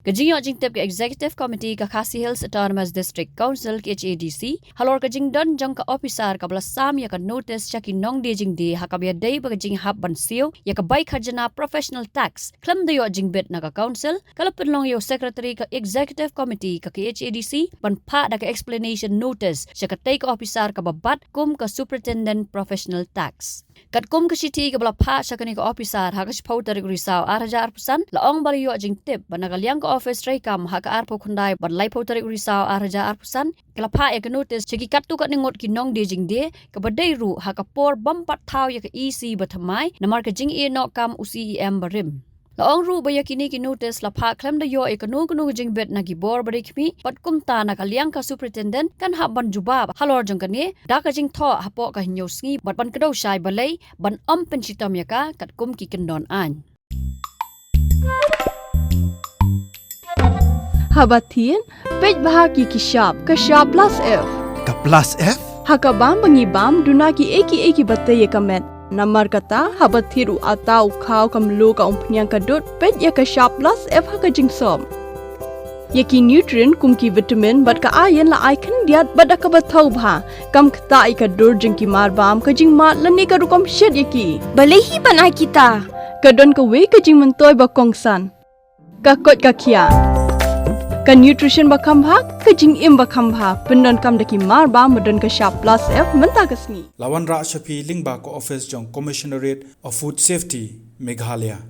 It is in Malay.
Kajing yo jing tip ke Executive Committee ka Khasi Hills Autonomous District Council ke HADC halor kajing don jang ka Ophisar ka belasam ya ka notice cha ki nong de jing de ha ka bia dei ba kajing hab ban siu ya ka bai khajana professional tax klem de yo jing bet na ka council kala penlong yo secretary ka Executive Committee ka HADC ban pha da ka explanation notice cha ka take Ophisar ka babat kum ka superintendent professional tax kat kum ka city ka bala pha cha ka ni ka Ophisar ha ka chpau Tarik risau 8,000% la ong bali yo jing tip ban ka liang ka office tray kam ha ka arpo khundai ban lai pau Tarik risau 8,000% kala pha ya ka notice cha ki kat tu ka ningot ki nong de jing de ka badai ru ha ka por bam pat thau ya ka EC bathamai namar ka jing e no kam u CEM barim la ong ru ba ya kini ki notice la pha klem da yo e ka nu jing bet na ki bor bari khmi pat kum ta na ka liang ka superintendent kan ha ban Jubab halor jong ka ni da ka jing tho Hapoh ka hinyo Sngi bat ban ka do shai balai ban pen chitam ya ka kat kum ki kendon an Habatin, pej bahagi ki sharp plus F. Ka plus F? Hakabam bangibam duna ki eki batai ya kamet. Namar kata habathiru atau kau kamlu ka umpnyang kadut pej ya ka sharp plus F haka jingsom. Yaki nutrient kum ki vitamin bat ka iron la icon diat bat ka bathau bha kam kta ka dur jing ki marbam ka jing mat lani ka rukom shed yaki. Balehi banai kita. Kadon ka we ka jing mentoy ba kongsan. Ka kot ka kia. Ka nutrition ba khambha ka jing im ba khambha pendon kam daki mar ba modon ka sharp plus F menta ka Sngi Lawan ra shapi lingba ko office jong commissionerate of food safety Meghalaya